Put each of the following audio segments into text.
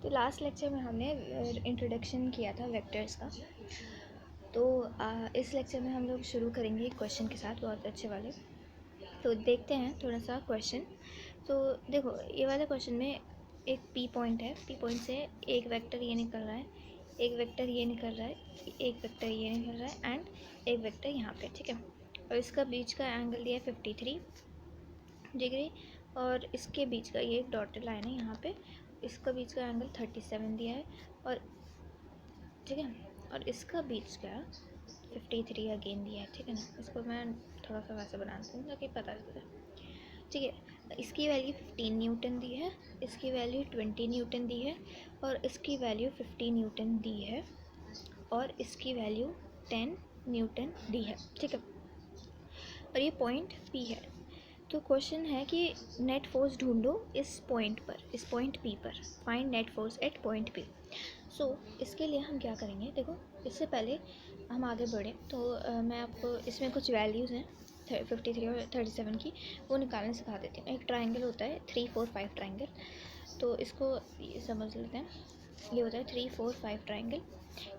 तो last lecture में हमने इंट्रोडक्शन किया था वेक्टर्स का। तो इस लेक्चर में हम लोग शुरू करेंगे एक क्वेश्चन के साथ, बहुत अच्छे वाले। तो देखते हैं थोड़ा सा क्वेश्चन। तो देखो, ये वाले क्वेश्चन में एक पी पॉइंट है, पी पॉइंट से एक वेक्टर ये निकल रहा है, एक वेक्टर ये निकल रहा है, एक वेक्टर ये निकल रहा है एंड एक वेक्टर यहाँ पे, ठीक है। और इसका बीच का एंगल दिया है 53 डिग्री, और इसके बीच का ये एक डॉटेड लाइन है यहाँ पे, इसका बीच का एंगल 37 दिया है, और ठीक है, और इसका बीच का 53 अगेन दिया है, ठीक है ना। इसको मैं थोड़ा सा वैसे बनाती हूँ ताकि पता चले, ठीक है। इसकी वैल्यू 15 न्यूटन दी है, इसकी वैल्यू 20 न्यूटन दी है, और इसकी वैल्यू 50 न्यूटन दी है, और इसकी वैल्यू 10 न्यूटन दी है, ठीक है। और ये पॉइंट पी है। तो क्वेश्चन है कि नेट फोर्स ढूंढो इस पॉइंट पर, इस पॉइंट पी पर, find net force at point P. So इसके लिए हम क्या करेंगे, देखो इससे पहले हम आगे बढ़े तो मैं आपको इसमें कुछ वैल्यूज़ हैं 53 और 37 की, वो निकालने सिखा देती हूँ। एक ट्राइंगल होता है 3 4 5 ट्राइंगल, तो इसको समझ लेते हैं। ये होता है 3 4 5 ट्राइंगल।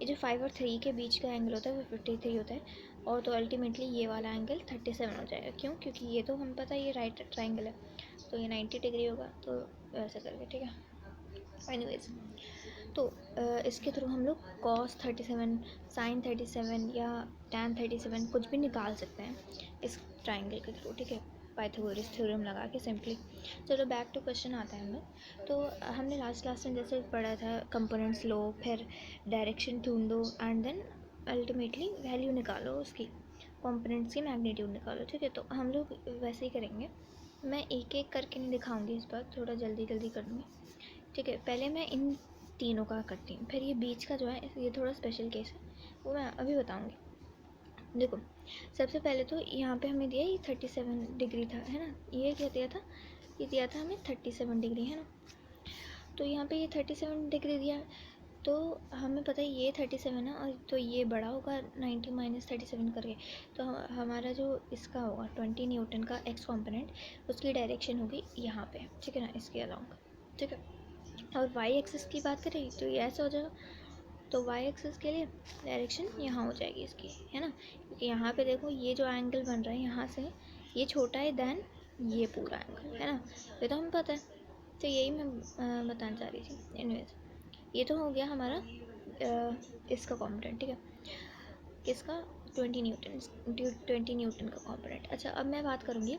ये जो 5 और 3 के बीच का एंगल होता है वो 53 होता है, और तो अल्टीमेटली ये वाला एंगल 37 हो जाएगा। क्यों? क्योंकि ये तो हमें पता है ये राइट ट्राइंगल है, तो ये 90 डिग्री होगा, तो वैसे करके, ठीक है। एनीवेज, तो इसके थ्रू हम लोग cos 37, sin 37 या tan 37 कुछ भी निकाल सकते हैं इस ट्राइंगल के थ्रू, ठीक है, पाइथागोरस थ्योरम लगा के सिंपली। चलो बैक टू क्वेश्चन आता है हम लोग। तो हमने लास्ट क्लास में जैसे पढ़ा था कंपोनेंट्स लो, फिर डायरेक्शन ढूंढो एंड देन अल्टीमेटली वैल्यू निकालो, उसकी कंपोनेंट्स की मैग्नीट्यूड निकालो, ठीक है। तो हम लोग वैसे ही करेंगे। मैं एक एक करके नहीं दिखाऊंगी इस बार, थोड़ा जल्दी जल्दी कर दूँगी, ठीक है। पहले मैं इन तीनों का करती हूँ, फिर ये बीच का जो है ये थोड़ा स्पेशल केस है, वो मैं अभी बताऊँगी। देखो, सबसे पहले तो यहाँ पे हमें दिया ये 37 डिग्री था, है ना। ये क्या दिया था? ये दिया था हमें 37 डिग्री, है ना। तो यहाँ पे ये 37 डिग्री दिया, तो हमें पता है ये 37 है, और तो ये बड़ा होगा 90 माइनस 37 करके, तो हमारा जो इसका होगा 20 न्यूटन का एक्स कॉम्पोनेंट, उसकी डायरेक्शन होगी यहाँ पे, ठीक है ना, इसके अलाउंग, ठीक है। और वाई एक्सिस की बात करें तो ये ऐसा हो जाएगा, तो वाई एक्सिस के लिए डायरेक्शन यहाँ हो जाएगी इसकी, है ना। क्योंकि यहाँ पे देखो ये जो एंगल बन रहा है यहाँ से, ये छोटा है दैन ये पूरा एंगल, है ना। ये तो हमें पता है, तो यही मैं बताना चाह रही थी। एनीवेज, ये तो हो गया हमारा इसका कॉम्पोनेंट, ठीक है, किसका? 20 न्यूटन का कॉम्पोनेंट। अच्छा, अब मैं बात करूँगी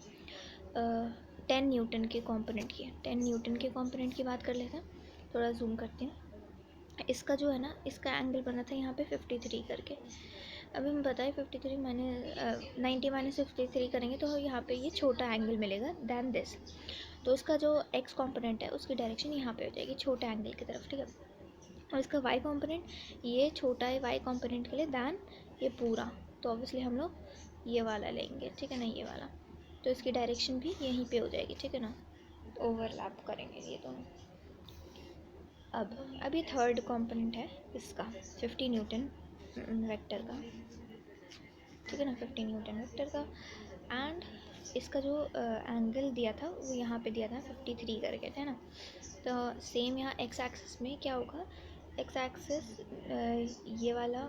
10 न्यूटन के कॉम्पोनेंट की। 10 न्यूटन के कॉम्पोनेंट की बात कर लेते हैं, थोड़ा जूम करती हूँ। इसका जो है ना, इसका एंगल बना था यहाँ पे 53 करके। अभी हमें पता है 53 माइनस 90 माइनस 53 करेंगे तो यहाँ पे ये छोटा एंगल मिलेगा दैन दिस। तो इसका जो एक्स कॉम्पोनेंट है उसकी डायरेक्शन यहाँ पे हो जाएगी छोटे एंगल की तरफ, ठीक है। और इसका वाई कॉम्पोनेंट, ये छोटा है वाई कॉम्पोनेंट के लिए दैन ये पूरा, तो ऑब्वियसली हम लोग ये वाला लेंगे, ठीक है ना, ये वाला। तो इसकी डायरेक्शन भी यहीं पे हो जाएगी, ठीक है ना, ओवरलैप करेंगे ये दोनों। अब ये थर्ड कंपोनेंट है इसका 50 न्यूटन वेक्टर का, ठीक है ना, 50 न्यूटन वेक्टर का। एंड इसका जो एंगल दिया था वो यहाँ पे दिया था 53 करके, है ना। तो सेम यहाँ एक्स एक्सिस में क्या होगा, एक्स एक्सिस ये वाला,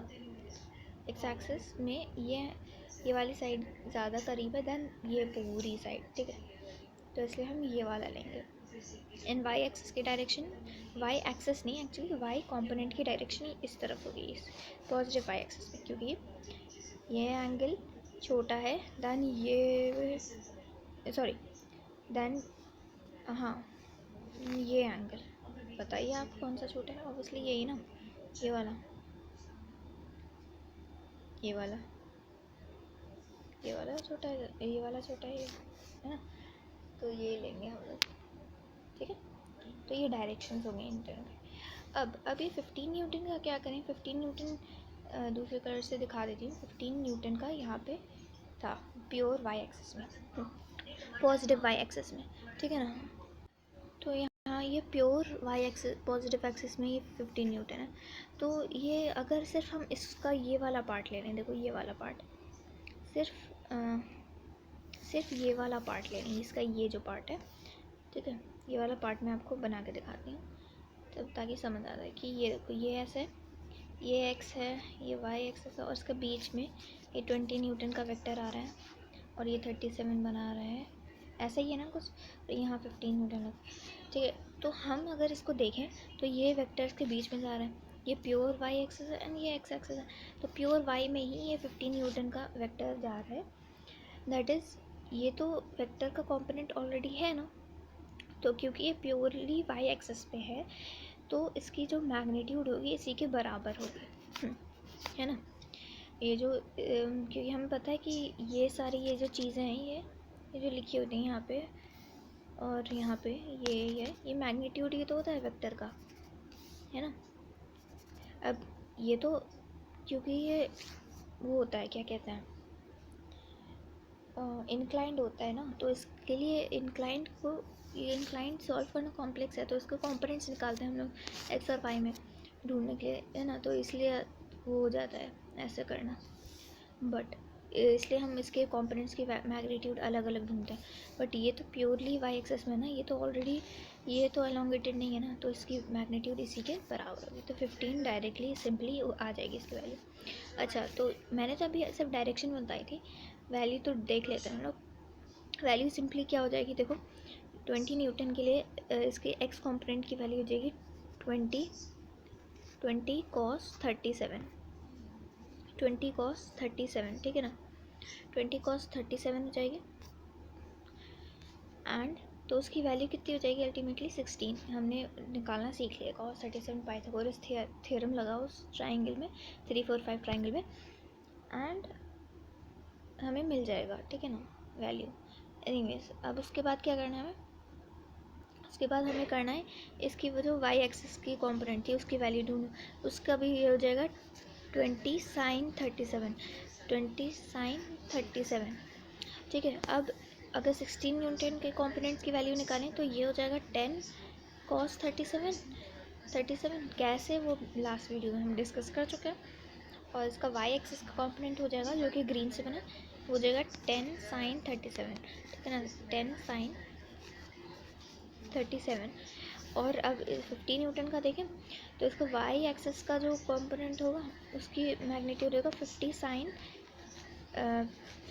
एक्स एक्सिस में ये वाली साइड ज़्यादा करीब है दैन ये पूरी साइड, ठीक है। तो इसलिए हम ये वाला लेंगे। एंड वाई एक्सिस की डायरेक्शन, वाई एक्सिस नहीं, एक्चुअली वाई कंपोनेंट की डायरेक्शन इस तरफ होगी, इस पॉजिटिव वाई एक्सिस में, क्योंकि ये एंगल छोटा है दैन ये, सॉरी दैन, हाँ, ये एंगल बताइए आप कौन सा छोटा है? ऑब्वियसली यही ना, ये वाला, ये वाला, ये वाला छोटा है, ये वाला छोटा है ना। तो ये लेंगे हम लोग, ठीक है। तो ये डायरेक्शंस हो गए इन दोनों के। अब ये 15 न्यूटन का क्या करें? 15 न्यूटन दूसरे कलर से दिखा देती हूँ। 15 न्यूटन का यहाँ पे था प्योर वाई एक्सिस में, पॉजिटिव वाई एक्सिस में, ठीक है ना। तो यहाँ ये pure y axis, positive axis में ये 15 न्यूटन है। तो ये अगर सिर्फ हम इसका ये वाला पार्ट ले रहे हैं, देखो ये वाला पार्ट, सिर्फ ये वाला पार्ट ले रहे हैं, इसका ये जो पार्ट है, ठीक है, ये वाला पार्ट मैं आपको बना के दिखाती हूँ। तब ताकि समझ आ जाए कि ये देखो ये ऐसा है, ये एक्स है, ये वाई एक्सेस है और इसके बीच में ये 20 न्यूटन का वेक्टर आ रहा है और ये 37 बना रहा है, ऐसा ही है ना कुछ। तो यहाँ 15 न्यूटन है, ठीक है। तो हम अगर इसको देखें तो ये वेक्टर्स के बीच में जा रहा है, ये प्योर वाई एक्सेस है एंड ये एक्स एक्सेस है, तो प्योर वाई में ही ये 15 न्यूटन का वेक्टर जा रहा है। दैट इज़ ये तो वेक्टर का कंपोनेंट ऑलरेडी है ना, तो क्योंकि ये प्योरली वाई एक्सेस पे है तो इसकी जो मैग्नीट्यूड होगी इसी के बराबर होगी, है ना। ये जो क्योंकि हमें पता है कि ये सारी ये जो चीज़ें हैं ये जो लिखी होती हैं यहाँ पे और यहाँ पे ये मैग्नीट्यूड ये तो होता है वेक्टर का, है ना। अब ये तो क्योंकि ये वो होता है, क्या कहते हैं, इंक्लाइंड होता है ना, तो इसके लिए इंक्लाइंड को ये इंक्लाइंड सॉल्व करना कॉम्प्लेक्स है, तो इसके कंपोनेंट्स निकालते हैं हम लोग एक्स और वाई में ढूंढने के लिए, है ना। तो इसलिए वो हो जाता है ऐसे करना, बट इसलिए हम इसके कंपोनेंट्स की मैग्नीट्यूड अलग अलग ढूंढते हैं। बट ये तो प्योरली वाई एक्सेस में ना, ये तो ऑलरेडी ये तो एलोंगेटेड नहीं है ना, तो इसकी मैग्नीट्यूड इसी के बराबर होगी, तो 15 डायरेक्टली सिंपली आ जाएगी इसकी वैल्यू। अच्छा, तो मैंने तो अभी सिर्फ डायरेक्शन बताई थी, वैल्यू तो देख लेते हैं हम लोग। वैल्यू सिंपली क्या हो जाएगी, देखो 20 न्यूटन के लिए इसके एक्स कंपोनेंट की वैल्यू हो जाएगी 20 cos 37, 20 cos 37, ठीक है ना, 20 cos 37 हो जाएगी एंड तो उसकी वैल्यू कितनी हो जाएगी अल्टीमेटली 16। हमने निकालना सीख लिया cos 37 पाइथागोरस थ्योरम लगा उस ट्राइंगल में, 3 4 5 ट्राइंगल में, एंड हमें मिल जाएगा, ठीक है ना, वैल्यू। एनीवेज, अब उसके बाद क्या करना है हमें, उसके बाद हमें करना है इसकी वो जो वाई एक्सिस की कंपोनेंट थी उसकी वैल्यू ढूंढो, उसका भी ये हो जाएगा 20 sin 37, 20 sin 37, ठीक है। अब अगर 16 न्यूटन के कंपोनेंट्स की वैल्यू निकालें तो ये हो जाएगा 10 cos 37 कैसे, वो लास्ट वीडियो में हम डिस्कस कर चुके हैं। और इसका वाई एक्सिस का कंपोनेंट हो जाएगा जो कि ग्रीन से बना, हो जाएगा 10 sin 37, ठीक है ना, 10 sin 37। और अब 15 न्यूटन का देखें तो इसका वाई एक्सिस का जो कंपोनेंट होगा उसकी मैग्नीट्यूड होगा 50 sin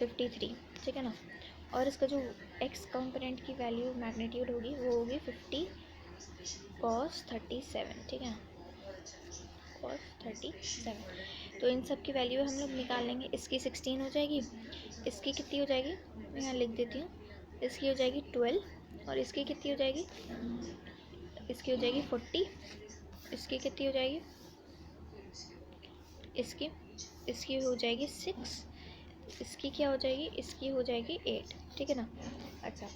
53, ठीक है ना। और इसका जो एक्स कंपोनेंट की वैल्यू मैग्नीट्यूड होगी वो होगी 50 cos 37, ठीक है ना, cos 37। तो इन सब की वैल्यू हम लोग निकाल लेंगे। इसकी 16 हो जाएगी, इसकी कितनी हो जाएगी मैं यहाँ लिख देती हूँ, इसकी हो जाएगी 12 और इसकी कितनी हो जाएगी, इसकी हो जाएगी 40, इसकी कितनी हो जाएगी, इसकी हो जाएगी 6, इसकी क्या हो जाएगी, इसकी हो जाएगी 8, ठीक है ना। अच्छा,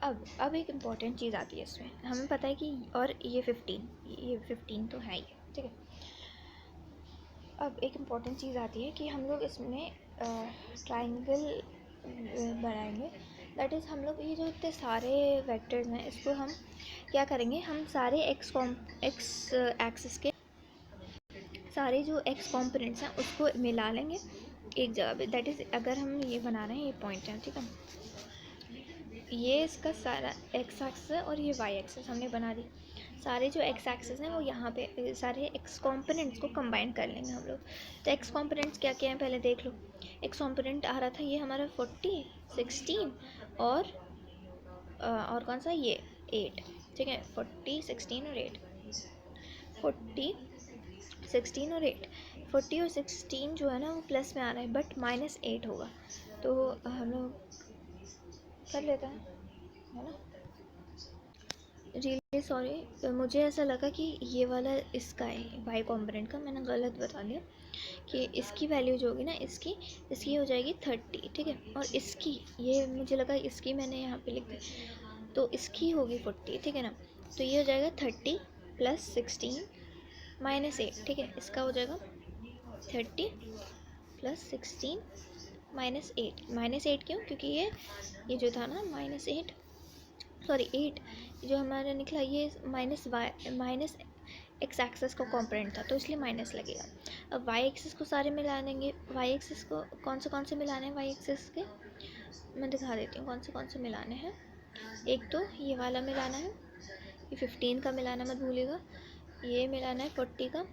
अब एक इम्पॉर्टेंट चीज़ आती है इसमें, हमें पता है कि और ये 15 तो है ही, ठीक है। अब एक इम्पॉर्टेंट चीज़ आती है कि हम लोग इसमें ट्राइंगल बनाएंगे, दैट इज़ हम लोग ये जो इतने सारे वेक्टर्स हैं इसको हम क्या करेंगे, हम सारे एक्स एक्सिस के सारे जो एक्स कॉम्पोनेंट्स हैं उसको मिला लेंगे एक जगह पे। दैट इज़ अगर हम ये बना रहे हैं, ये पॉइंट है, ठीक है, ये इसका सारा एक्स एक्सिस है और ये वाई एक्सिस हमने बना दी। सारे जो एक्स एक्सिस हैं वो यहाँ पे सारे एक्स कॉम्पोनेंट्स को कंबाइन कर लेंगे हम लोग। तो एक्स कॉम्पोनेंट्स क्या क्या हैं पहले देख लो। एक्स कॉम्पोनेंट आ रहा था ये हमारा 40, 16 और कौन सा, ये 8, ठीक है, 40, 16 और 8, 40, 16 और 8, 40 और 16 जो है ना वो प्लस में आ रहा है बट -8 होगा, तो हम लोग कर लेते हैं, है ना। रियली सॉरी, मुझे ऐसा लगा कि ये वाला इसका है वाई कॉम्पोनेंट का, मैंने गलत बता दिया कि इसकी वैल्यू जो होगी ना इसकी हो जाएगी 30, ठीक है। और इसकी ये मुझे लगा इसकी मैंने यहाँ पे लिख दी, तो इसकी होगी 40, ठीक है ना। तो ये हो जाएगा 30 + 16 -8, ठीक है। इसका हो जाएगा 30 + 16 -8, -8 क्यों, क्योंकि ये जो था ना -8 जो हमारा निकला ये माइनस एक्स एक्सिस का कंपोनेंट था तो इसलिए माइनस लगेगा। अब वाई एक्सिस को सारे मिला देंगे। वाई एक्सिस को कौन से मिलाने हैं, वाई एक्सिस के मैं दिखा देती हूँ कौन से मिलाने हैं। एक तो ये वाला मिलाना है, ये 15 का मिलाना मत भूलिएगा। ये मिलाना है 40 का,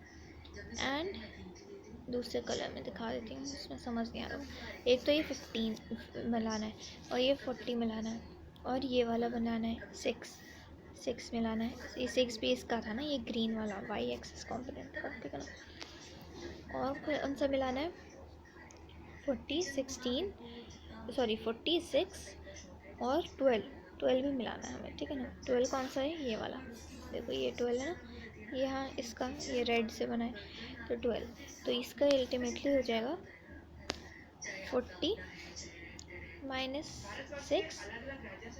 एंड दूसरे कलर में दिखा देती हूँ, इसमें समझ नहीं आ रहा। एक तो ये 15 मिलाना है, और ये 40 मिलाना है, और ये वाला बनाना है 6 मिलाना है। ये 6 भी इसका था ना, ये ग्रीन वाला वाई एक्सिस कॉम्पोनेंट का, ठीक है ना। और कौन सा मिलाना है? 46 और 12 भी मिलाना है हमें, ठीक है ना। 12 कौन सा है? ये वाला, देखो ये 12 है ना, यहाँ इसका ये रेड से बना है, तो 12। तो इसका अल्टीमेटली हो जाएगा 40 -6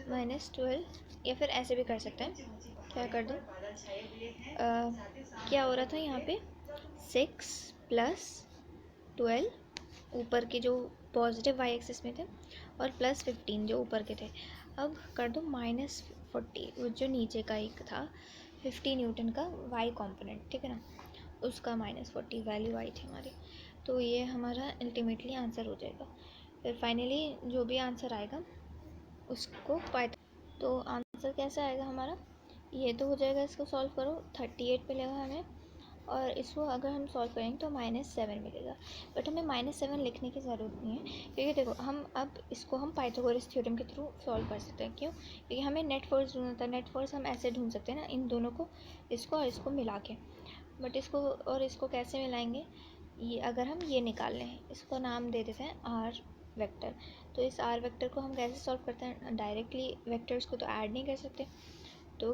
-12, या फिर ऐसे भी कर सकते हैं। क्या कर दो, क्या हो रहा था यहाँ पे, 6 + 12 ऊपर के जो पॉजिटिव वाई एक्सिस में थे, और +15 जो ऊपर के थे। अब कर दो -40, वो जो नीचे का एक था 50 न्यूटन का वाई कंपोनेंट, ठीक है ना, उसका -40 वैल्यू आई थी हमारी। तो ये हमारा अल्टीमेटली आंसर हो जाएगा। फिर फाइनली जो भी आंसर आएगा उसको पाइथन। तो आंसर कैसा आएगा हमारा, ये तो हो जाएगा, इसको सॉल्व करो 38 मिलेगा हमें, और इसको अगर हम सॉल्व करेंगे तो -7 मिलेगा। बट हमें -7 लिखने की ज़रूरत नहीं है, क्योंकि देखो हम अब इसको हम पाइथागोरस थ्योरम के थ्रू सॉल्व कर सकते हैं। क्यों? क्योंकि हमें नेट फोर्स ढूंढना था। नेट फोर्स हम ऐसे ढूंढ सकते हैं ना, इन दोनों को, इसको और इसको मिला के। बट इसको और इसको कैसे मिलाएंगे, ये अगर हम ये निकाल लें, इसको नाम दे देते हैं आर वेक्टर। तो इस आर वेक्टर को हम कैसे सॉल्व करते हैं, डायरेक्टली वेक्टर्स को तो ऐड नहीं कर सकते। तो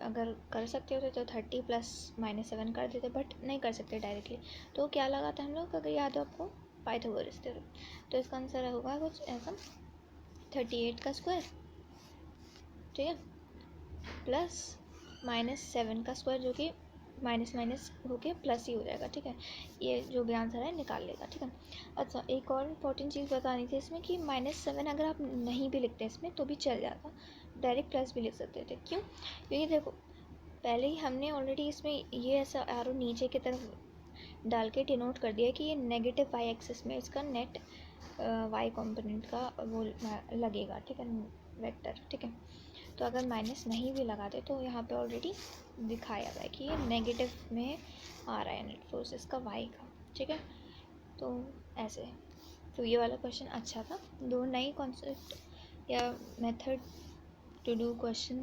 अगर कर सकते होते तो 30 + -7 कर देते, बट नहीं कर सकते डायरेक्टली। तो क्या लगा था हम लोग, अगर याद हो आपको, पाइथागोरस थ्योरम। तो इसका आंसर होगा कुछ ऐसा, 38 का स्क्वायर, ठीक है, प्लस -7 का स्क्वायर, जो कि माइनस माइनस होके प्लस ही हो जाएगा, ठीक है। ये जो भी आंसर है निकाल लेगा, ठीक है। अच्छा, एक और इम्पॉर्टेंट चीज़ बतानी थी इसमें कि -7 अगर आप नहीं भी लिखते इसमें तो भी चल जाता, डायरेक्ट प्लस भी लिख सकते थे। क्यों? क्योंकि देखो पहले ही हमने ऑलरेडी इसमें ये ऐसा एरो नीचे की तरफ डाल के डिनोट कर दिया कि ये नेगेटिव वाई एक्सिस में इसका नेट वाई कंपोनेंट का वो लगेगा, ठीक है, वेक्टर, ठीक है। तो अगर माइनस नहीं भी लगाते तो यहाँ पे ऑलरेडी दिखाया हुआ है कि ये नेगेटिव में आ रहा है नेट फोर्स इसका वाई का, ठीक है। तो ऐसे, तो ये वाला क्वेश्चन अच्छा था। दो नई कॉन्सेप्ट या मेथड टू डू क्वेश्चन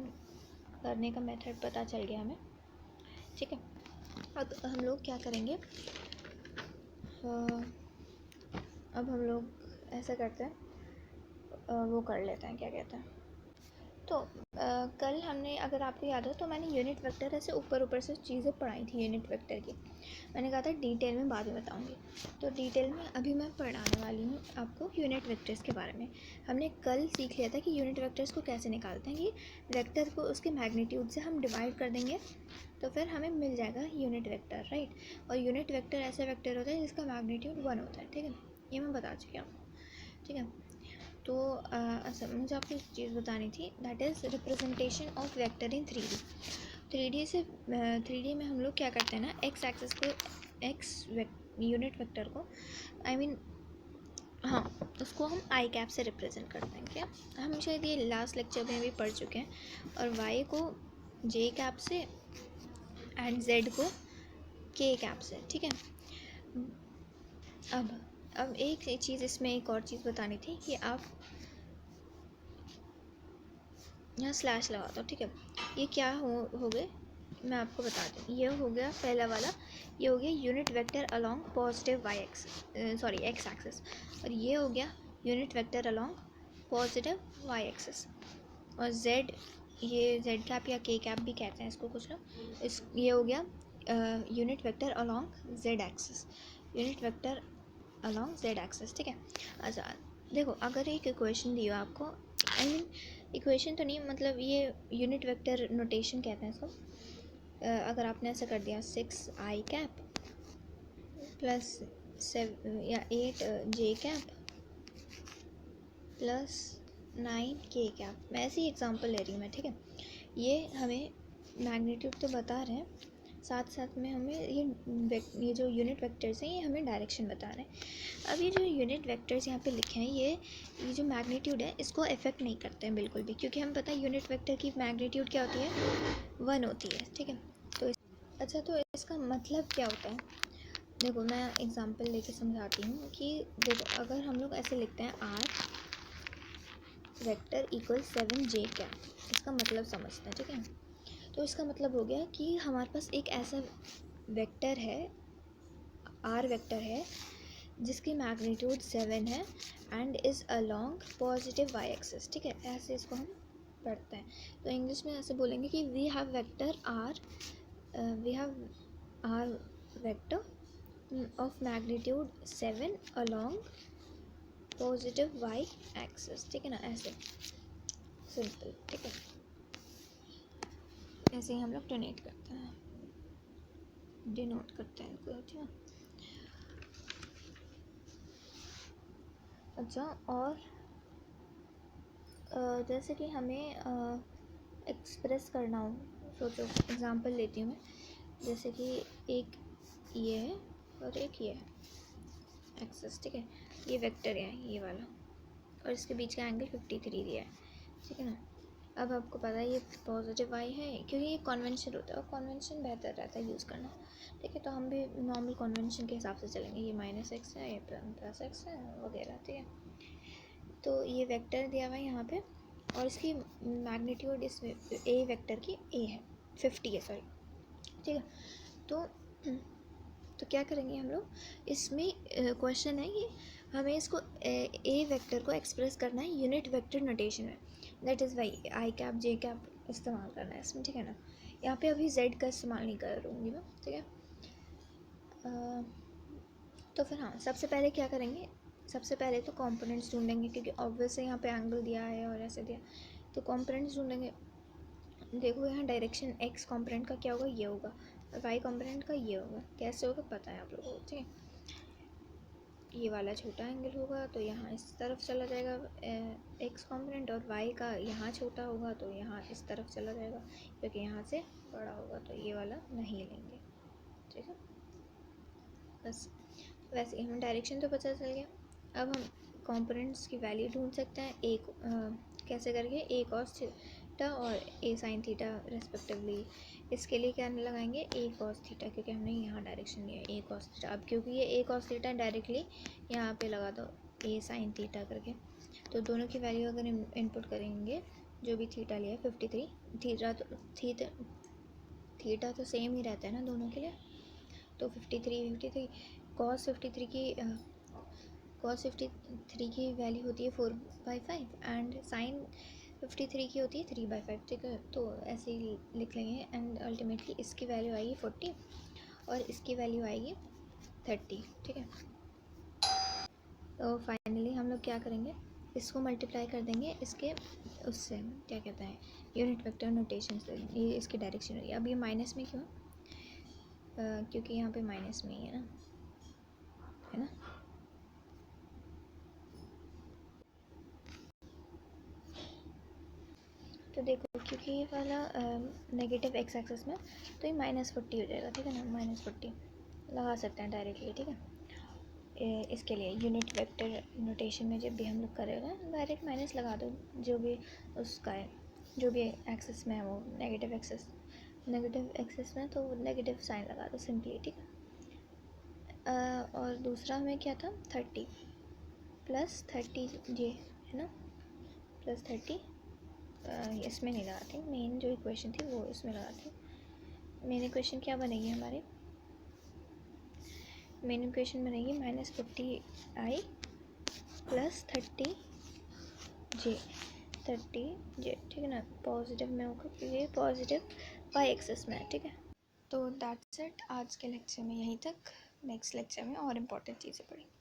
करने का मेथड पता चल गया हमें, ठीक है। अब हम लोग क्या करेंगे, अब हम लोग ऐसा करते हैं, वो कर लेते हैं, क्या कहते हैं। तो कल हमने, अगर आपको याद हो तो मैंने यूनिट वेक्टर ऐसे ऊपर ऊपर से चीज़ें पढ़ाई थी यूनिट वेक्टर की। मैंने कहा था डिटेल में बाद में बताऊंगी, तो डिटेल में अभी मैं पढ़ाने वाली हूँ आपको यूनिट वेक्टर्स के बारे में। हमने कल सीख लिया था कि यूनिट वेक्टर्स को कैसे निकालते हैं, कि वेक्टर को उसके मैग्नीट्यूड से हम डिवाइड कर देंगे तो फिर हमें मिल जाएगा यूनिट वेक्टर, राइट। और यूनिट वेक्टर ऐसा वेक्टर होता है जिसका मैग्नीट्यूड 1 होता है, ठीक है। ये मैं बता चुकी हूँ, ठीक है। तो अच्छा, मुझे आपको एक चीज़ बतानी थी, that is representation of vector in 3D में हम लोग क्या करते हैं ना, एक्स एक्सिस को, यूनिट वेक्टर को, आई मीन हाँ, उसको हम आई कैप से रिप्रेजेंट करते हैं। क्या हम शायद ये लास्ट लेक्चर में भी पढ़ चुके हैं। और वाई को जे कैप से एंड जेड को के कैप से, ठीक है। अब एक चीज़ इसमें, एक और चीज़ बतानी थी कि आप यहाँ स्लैश लगा दो, ठीक है। ये क्या हो गए, मैं आपको बता दूँ। ये हो गया पहला वाला, ये हो गया unit vector along positive y axis, sorry x axis. और ये हो गया unit vector along positive y axis. और जेड, ये जेड कैप या के कैप भी कहते हैं इसको कुछ लोग। ये हो गया unit vector along Z axis, unit vector along Z axis, ठीक है। अच्छा देखो, अगर एक इक्वेशन दी हो आपको, आई मीन इक्वेशन तो नहीं, मतलब ये यूनिट वेक्टर नोटेशन कहते हैं इसको। अगर आपने ऐसा कर दिया 6i कैप प्लस 8 जे कैप प्लस 9 के कैप, मैं ऐसी एग्जांपल ले रही हूँ मैं, ठीक है। ये हमें मैग्नीट्यूड तो बता रहे हैं, साथ साथ में हमें ये जो यूनिट वेक्टर्स हैं ये हमें डायरेक्शन बता रहे हैं। अब ये जो यूनिट वेक्टर्स यहाँ पे लिखे हैं, ये जो मैग्नीट्यूड है इसको अफेक्ट नहीं करते हैं बिल्कुल भी, क्योंकि हम पता है यूनिट वेक्टर की मैग्नीट्यूड क्या होती है, 1 होती है, ठीक है। तो अच्छा, तो इसका मतलब क्या होता है? देखो मैं एग्जांपल लेके समझाती हूँ कि देखो अगर हम लोग ऐसे लिखते हैं are vector equal 7j cap, इसका मतलब समझते हैं, ठीक है। तो इसका मतलब हो गया कि हमारे पास एक ऐसा वेक्टर है, आर वेक्टर है, जिसकी मैग्नीट्यूड 7 है and is along positive y axis, ठीक है। ऐसे इसको हम पढ़ते हैं। तो इंग्लिश में ऐसे बोलेंगे कि we have vector R, we have R vector of magnitude 7 along positive y axis, ठीक है ना, ऐसे सिंपल, ठीक है। ऐसे ही हम लोग डिनोट करते हैं इनको, ठीक है। अच्छा, और जैसे कि हमें एक्सप्रेस करना हो, सोचो एग्जांपल लेती हूँ मैं, जैसे कि एक ये है और एक ये है एक्सिस, ठीक है। ये वेक्टर है ये वाला, और इसके बीच का एंगल 53 दिया है, ठीक है ना। अब आपको पता है ये पॉजिटिव वाई है, क्योंकि ये कन्वेंशन होता है और कन्वेंशन बेहतर रहता है यूज़ करना, ठीक है। तो हम भी नॉर्मल कन्वेंशन के हिसाब से चलेंगे, ये -x है, ये +x है वगैरह, ठीक है। तो ये वेक्टर दिया हुआ है यहाँ पे, और इसकी मैग्नीट्यूड इस ए वेक्टर की ए है, 50 है, सॉरी, ठीक है। तो क्या करेंगे हम लोग, इसमें क्वेश्चन है कि हमें इसको ए वेक्टर को एक्सप्रेस करना है यूनिट वेक्टर नोटेशन में, that is why I cap J cap इस्तेमाल करना है इसमें, ठीक है ना। यहाँ पे अभी जेड का इस्तेमाल नहीं करूँगी मैं, ठीक है। तो फिर हाँ, सबसे पहले क्या करेंगे, सबसे पहले तो कंपोनेंट्स ढूंढेंगे, क्योंकि ऑब्वियसली यहाँ पे एंगल दिया है और ऐसे दिया, तो कंपोनेंट्स ढूंढेंगे। देखो यहाँ डायरेक्शन एक्स कंपोनेंट का क्या होगा, ये होगा, और वाई कंपोनेंट का ये होगा। कैसे होगा पता है आप लोगों को, ठीक है। ये वाला छोटा एंगल होगा तो यहाँ इस तरफ चला जाएगा एक्स कंपोनेंट, और वाई का यहाँ छोटा होगा तो यहाँ इस तरफ चला जाएगा, क्योंकि यहाँ से बड़ा होगा, तो ये वाला नहीं लेंगे, ठीक है। बस वैसे ही हमें डायरेक्शन तो पता चल गया। अब हम कंपोनेंट्स की वैल्यू ढूंढ सकते हैं, एक कैसे करके, ए कॉस थीटा और ए साइन थीटा रेस्पेक्टिवली। इसके लिए क्या लगाएंगे, ए कॉस थीटा, क्योंकि हमने यहाँ डायरेक्शन लिया ए कॉस थीटा। अब क्योंकि ये ए कॉस थीटा डायरेक्टली यहाँ पे लगा दो ए साइन थीटा करके, तो दोनों की वैल्यू अगर इनपुट करेंगे, जो भी थीटा लिया 53, थीटा तो सेम ही रहता है ना दोनों के लिए, तो 53 कॉस 53 की वैल्यू होती है 4/5 एंड साइन 53 की होती है 3/5, ठीक है। तो ऐसे ही लिख लेंगे, एंड अल्टीमेटली इसकी वैल्यू आएगी 40 और इसकी वैल्यू आएगी 30, ठीक है। तो फाइनली हम लोग क्या करेंगे, इसको मल्टीप्लाई कर देंगे इसके उससे, क्या कहते हैं, यूनिट वेक्टर नोटेशन से। ये इसकी डायरेक्शन होगी। अब ये माइनस में क्यों, क्योंकि यहाँ पे माइनस में ही है ना। तो देखो क्योंकि ये वाला नेगेटिव एक्स एक्सिस में, तो ये -40 हो जाएगा, ठीक है ना। -40 लगा सकते हैं डायरेक्टली, ठीक है। इसके लिए यूनिट वेक्टर नोटेशन में जब भी हम लोग करेगा, डायरेक्ट माइनस लगा दो, जो भी उसका है, जो भी एक्सिस में है वो नेगेटिव एक्सिस में, तो नेगेटिव साइन लगा दो सिंपली, ठीक है। और दूसरा हमें क्या था, 30 +30 ये है ना, +30 इसमें नहीं लगाती, मेन जो इक्वेशन थी वो इसमें लगाती। मेन इक्वेशन क्या बनेगी हमारी, मेन इक्वेशन बनेगी -40i +30j, 30j, ठीक है ना। पॉजिटिव में होगा क्योंकि ये पॉजिटिव वाई एक्सिस में है, ठीक है। तो दैट्स इट, आज के लेक्चर में यहीं तक। नेक्स्ट लेक्चर में और इम्पोर्टेंट चीज़ें पढ़ेंगे।